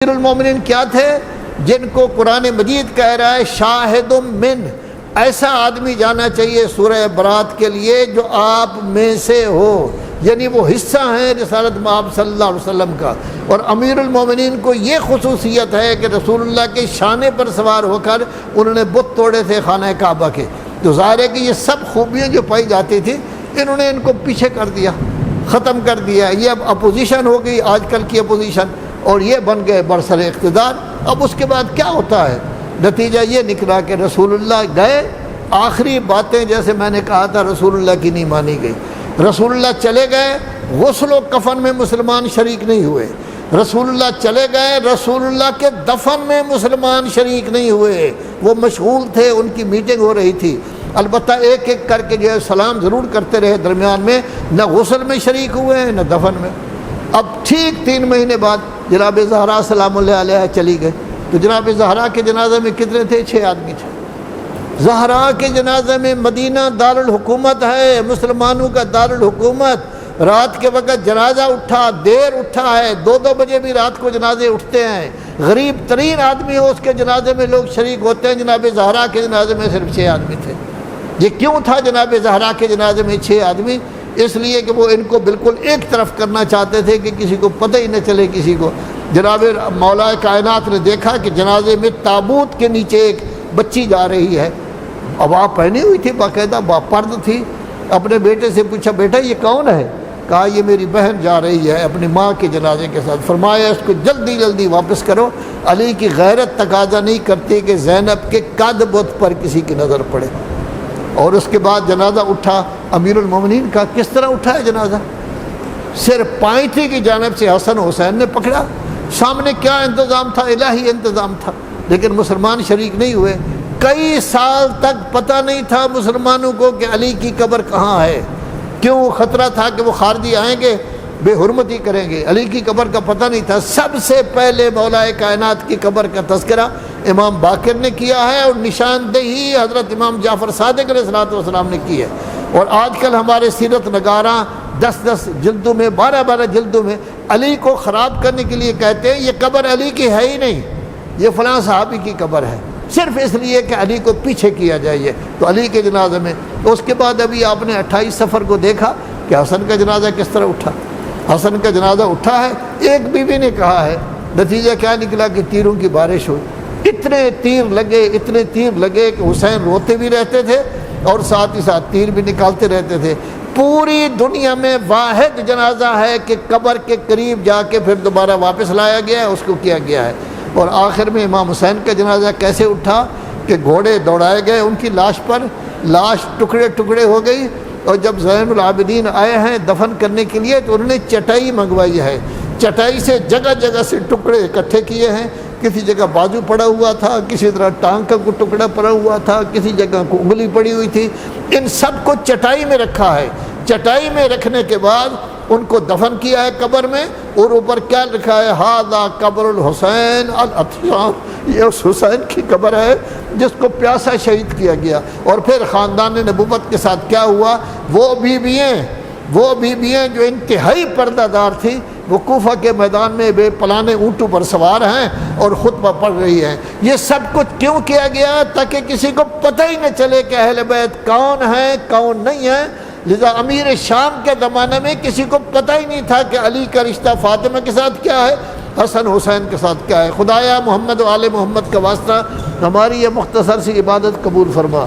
امیر المومنین کیا تھے؟ جن کو قرآن مجید کہہ رہا ہے شاہد من، ایسا آدمی جانا چاہیے سورہ برات کے لیے جو آپ میں سے ہو، یعنی وہ حصہ ہیں رسالت مآب صلی اللہ علیہ وسلم کا۔ اور امیر المومنین کو یہ خصوصیت ہے کہ رسول اللہ کے شانے پر سوار ہو کر انہوں نے بت توڑے تھے خانہ کعبہ کے، تو ظاہر ہے کہ یہ سب خوبیاں جو پائی جاتی تھی انہوں نے ان کو پیچھے کر دیا، ختم کر دیا۔ یہ اب اپوزیشن ہو گئی، آج کل کی اپوزیشن، اور یہ بن گئے برسر اقتدار۔ اب اس کے بعد کیا ہوتا ہے؟ نتیجہ یہ نکلا کہ رسول اللہ گئے، آخری باتیں جیسے میں نے کہا تھا رسول اللہ کی نہیں مانی گئی۔ رسول اللہ چلے گئے، غسل و کفن میں مسلمان شریک نہیں ہوئے۔ رسول اللہ چلے گئے، رسول اللہ کے دفن میں مسلمان شریک نہیں ہوئے۔ وہ مشغول تھے، ان کی میٹنگ ہو رہی تھی، البتہ ایک ایک کر کے جو ہے سلام ضرور کرتے رہے درمیان میں، نہ غسل میں شریک ہوئے نہ دفن میں۔ اب ٹھیک 3 مہینے بعد جناب زہرا سلام اللہ علیہ چلی گئے، تو جناب زہرا کے جنازے میں کتنے تھے؟ 6 آدمی تھے۔ زہرا کے جنازے میں، مدینہ دارالحکومت ہے، مسلمانوں کا دارالحکومت، رات کے وقت جنازہ اٹھا، دیر اٹھا ہے، 2 بجے بھی رات کو جنازے اٹھتے ہیں، غریب ترین آدمی ہو اس کے جنازے میں لوگ شریک ہوتے ہیں۔ جناب زہرا کے جنازے میں صرف 6 آدمی تھے۔ یہ کیوں تھا جناب زہرا کے جنازے میں 6 آدمی؟ اس لیے کہ وہ ان کو بالکل ایک طرف کرنا چاہتے تھے کہ کسی کو پتہ ہی نہ چلے کسی کو۔ جناب مولا کائنات نے دیکھا کہ جنازے میں تابوت کے نیچے ایک بچی جا رہی ہے، عبا پہنی ہوئی تھی، باقاعدہ پرد تھی۔ اپنے بیٹے سے پوچھا بیٹا یہ کون ہے؟ کہا یہ میری بہن جا رہی ہے اپنی ماں کے جنازے کے ساتھ۔ فرمایا اس کو جلدی جلدی واپس کرو۔ علی کی غیرت تقاضا نہیں کرتی کہ زینب کے قد بت پر کسی کی نظر پڑے۔ اور اس کے بعد جنازہ اٹھا امیر المومنین کا۔ کس طرح اٹھا ہے جنازہ؟ صرف پائنٹی کی جانب سے حسن حسین نے پکڑا، سامنے کیا انتظام تھا؟ الہی انتظام تھا، لیکن مسلمان شریک نہیں ہوئے۔ کئی سال تک پتہ نہیں تھا مسلمانوں کو کہ علی کی قبر کہاں ہے۔ کیوں؟ خطرہ تھا کہ وہ خارجی آئیں گے، بے حرمتی کریں گے۔ علی کی قبر کا پتہ نہیں تھا۔ سب سے پہلے مولا کائنات کی قبر کا تذکرہ امام باقر نے کیا ہے، اور نشاندہی حضرت امام جعفر صادق علیہ السلام نے کی ہے۔ اور آج کل ہمارے سیرت نگاراں 10 جلدوں میں، 12 جلدوں میں علی کو خراب کرنے کے لیے کہتے ہیں یہ قبر علی کی ہے ہی نہیں، یہ فلاں صحابی کی قبر ہے، صرف اس لیے کہ علی کو پیچھے کیا جائے۔ تو علی کے جنازے میں، تو اس کے بعد ابھی آپ نے 28 صفر کو دیکھا کہ حسن کا جنازہ کس طرح اٹھا۔ حسن کا جنازہ اٹھا ہے، ایک بیوی نے کہا ہے، نتیجہ کیا نکلا کہ تیروں کی بارش ہوئی۔ اتنے تیر لگے کہ حسین روتے بھی رہتے تھے اور ساتھ ہی ساتھ تیر بھی نکالتے رہتے تھے۔ پوری دنیا میں واحد جنازہ ہے کہ قبر کے قریب جا کے پھر دوبارہ واپس لایا گیا ہے، اس کو کیا گیا ہے۔ اور آخر میں امام حسین کا جنازہ کیسے اٹھا کہ گھوڑے دوڑائے گئے ان کی لاش پر، لاش ٹکڑے ٹکڑے ہو گئی، اور جب زین العابدین آئے ہیں دفن کرنے کے لیے تو انہوں نے چٹائی منگوائی ہے، چٹائی سے جگہ جگہ سے ٹکڑے اکٹھے کیے ہیں۔ کسی جگہ بازو پڑا ہوا تھا، کسی طرح ٹانگ کا کوئی ٹکڑا پڑا ہوا تھا، کسی جگہ کو انگلی پڑی ہوئی تھی، ان سب کو چٹائی میں رکھا ہے۔ چٹائی میں رکھنے کے بعد ان کو دفن کیا ہے قبر میں، اور اوپر کیا لکھا ہے؟ ھذا قبر الحسین العطشان، یہ اس حسین کی قبر ہے جس کو پیاسا شہید کیا گیا۔ اور پھر خاندان نبوت کے ساتھ کیا ہوا؟ وہ بیویاں جو انتہائی پردہ دار تھی، وہ کوفہ کے میدان میں بے پلانے اونٹوں پر سوار ہیں اور خطبہ پڑھ رہی ہیں۔ یہ سب کچھ کیوں کیا گیا؟ تاکہ کسی کو پتہ ہی نہ چلے کہ اہل بیت کون ہے کون نہیں ہے۔ لذا امیر شام کے زمانے میں کسی کو پتہ ہی نہیں تھا کہ علی کا رشتہ فاطمہ کے ساتھ کیا ہے، حسن حسین کے ساتھ کیا ہے۔ خدایا محمد و آل محمد کا واسطہ ہماری یہ مختصر سی عبادت قبول فرما۔